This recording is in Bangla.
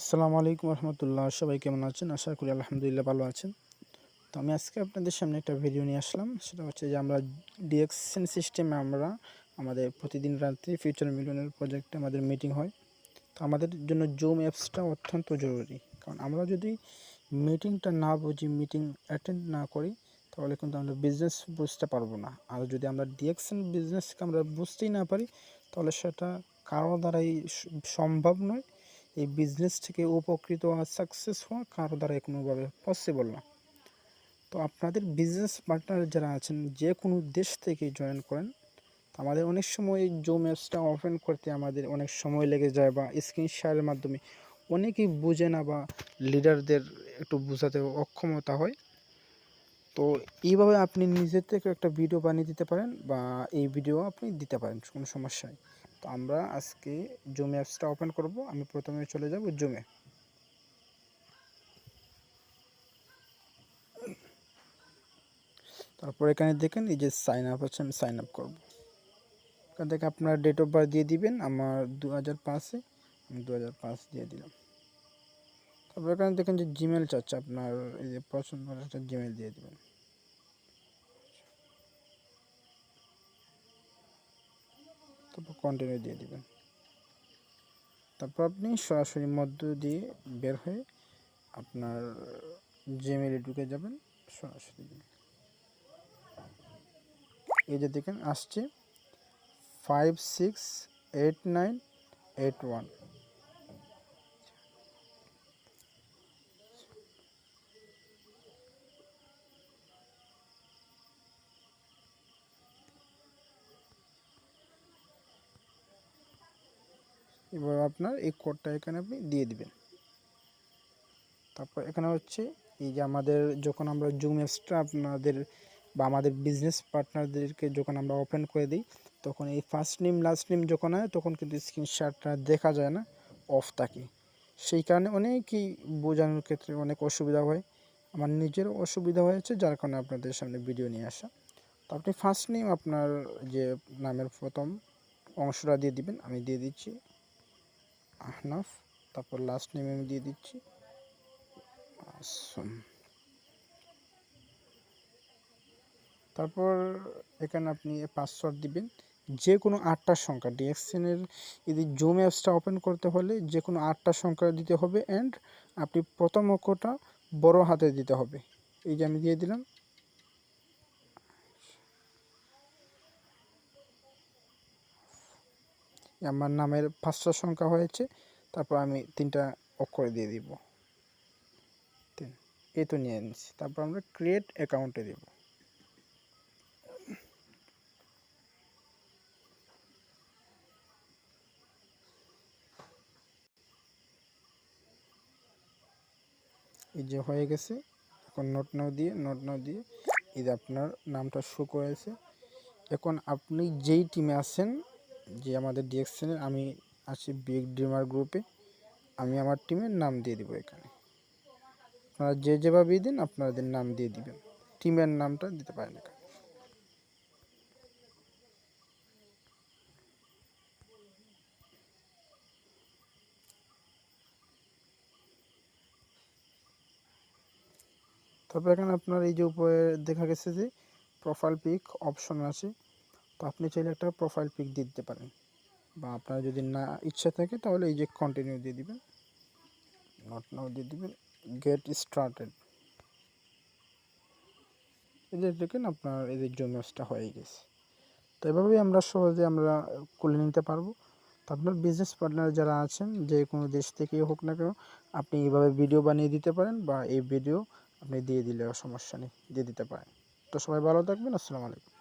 আসসালামু আলাইকুম রহমতুল্লাহ। সবাই কেমন আছেন? আশা করি আলহামদুলিল্লাহ ভালো আছেন। তো আমি আজকে আপনাদের সামনে একটা ভিডিও নিয়ে আসলাম। সেটা হচ্ছে যে আমরা ডিএক্সএন সিস্টেমে আমাদের প্রতিদিন রাত্রে ফিউচার মিলিয়নের প্রজেক্টে আমাদের মিটিং হয়। তো আমাদের জন্য জুম অ্যাপসটা অত্যন্ত জরুরি, কারণ আমরা যদি মিটিংটা না বুঝি, মিটিং অ্যাটেন্ড না করি, তাহলে কিন্তু আমরা বিজনেস বুঝতে পারবো না। আর যদি আমরা ডিএক্সএন বিজনেসকে আমরা বুঝতেই না পারি, তাহলে সেটা কারো দ্বারাই সম্ভব নয়। এই বিজনেস থেকে উপকৃত হওয়া, সাকসেস হওয়া কারো দ্বারাই কোনোভাবে পসিবল না। তো আপনাদের বিজনেস পার্টনার যারা আছেন, যে কোনো দেশ থেকে জয়েন করেন, আমাদের অনেক সময় জুম অ্যাপসটা ওপেন করতে আমাদের অনেক সময় লেগে যায়, বা স্ক্রিন শেয়ারের মাধ্যমে অনেকেই বুঝে না, বা লিডারদের একটু বোঝাতে অক্ষমতা হয়। তো এইভাবে আপনি নিজের থেকে একটা ভিডিও বানিয়ে দিতে পারেন, বা এই ভিডিও আপনি দিতে পারেন, কোনো সমস্যা নেই। তো আমরা আজকে জুম অ্যাপসটা ওপেন করব। আমি প্রথমে চলে যাব জুমে। তারপর এখানে দেখেন এই যে সাইন আপ আছে, আমি সাইন আপ করবো। এখান থেকে আপনার ডেট অফ বার্থ দিয়ে দিবেন। আমার 2005-এ, আমি 2005 দিয়ে দিলাম। তারপর এখানে দেখেন যে জিমেল চাচ্ছে আপনার, এই যে পছন্দ একটা জিমেল দিয়ে দিবেন। তারপর কন্টিনিউ দিয়ে দিবেন। তারপর আপনি সরাসরি মধ্য দিয়ে বের হয়ে আপনার জিমেলে ঢুকে যাবেন সরাসরি। এই যে দেখেন আসছে 568981। এবার আপনার এই কোডটা এখানে আপনি দিয়ে দিবেন। তারপর এখানে হচ্ছে এই যে আমাদের যখন আমরা জুম অ্যাপসটা আপনাদের বা আমাদের বিজনেস পার্টনারদেরকে যখন আমরা ওপেন করে দিই, তখন এই ফার্স্ট নেম লাস্ট নেম যখন হয়, তখন কিন্তু স্ক্রিনশটটা দেখা যায় না, অফ থাকে। সেই কারণে অনেকেই বোঝানোর ক্ষেত্রে অনেক অসুবিধা হয়। আমার নিজেরও অসুবিধা হয়েছে, যার কারণে আপনাদের সামনে ভিডিও নিয়ে আসা। তো আপনি ফার্স্ট নেম আপনার যে নামের প্রথম অংশটা দিয়ে দিবেন। আমি দিয়ে দিচ্ছি আহনাফ। তারপর লাস্ট নেম আমি দিয়ে দিচ্ছি আসম। তারপর এখানে আপনি পাসওয়ার্ড দিবেন, যে কোনো 8টা সংখ্যা। ডিএক্সএনের যদি জুম অ্যাপসটা ওপেন করতে হলে যে কোনো 8টা সংখ্যা দিতে হবে, অ্যান্ড আপনি প্রথম অক্ষরটা বড় হাতে দিতে হবে। এই যে আমি দিয়ে দিলাম। আমার নামের 5টা সংখ্যা হয়েছে, তারপর আমি 3টা অক্ষর দিয়ে দিব। এই তো নিয়ে নিচ্ছি। তারপর আমরা ক্রিয়েট অ্যাকাউন্টে দেব। এই যে হয়ে গেছে। এখন নোট নাও দিয়ে এই যে আপনার নামটা শো করেছে। এখন আপনি যেই টিমে আছেন, যে আমাদের ডিএক্সএনের, আমি আছি বিগ ড্রিমার গ্রুপে, আমি আমার টিমের নাম দিয়ে দিব এখানে। আপনারা যে যেভাবে দিন আপনাদের নাম দিয়ে দিবেন, টিমের নামটা দিতে পারেন এখানে। তারপর এখানে আপনার এই যে উপরে দেখা গেছে যে প্রোফাইল পিক অপশন আছে, তো আপনি চাইলে একটা প্রোফাইল পিক দিয়ে দিতে পারেন, বা আপনার যদি না ইচ্ছা থাকে তাহলে এই যে কন্টিনিউ দিয়ে দিবেন, নট নাও দিয়ে দিবেন, গেট স্টার্টেড। এই যে দেখেন আপনার এই যে জুম অ্যাপসটা হয়ে গেছে। তো এভাবেই আমরা সহজে আমরা খুলে নিতে পারবো। তো আপনার বিজনেস পার্টনার যারা আছেন, যে কোনো দেশ থেকেই হোক না কেন, আপনি এইভাবে ভিডিও বানিয়ে দিতে পারেন, বা এই ভিডিও আপনি দিয়ে দিলেও সমস্যা নেই, দিয়ে দিতে পারেন। তো সবাই ভালো থাকবেন। আসসালামু আলাইকুম।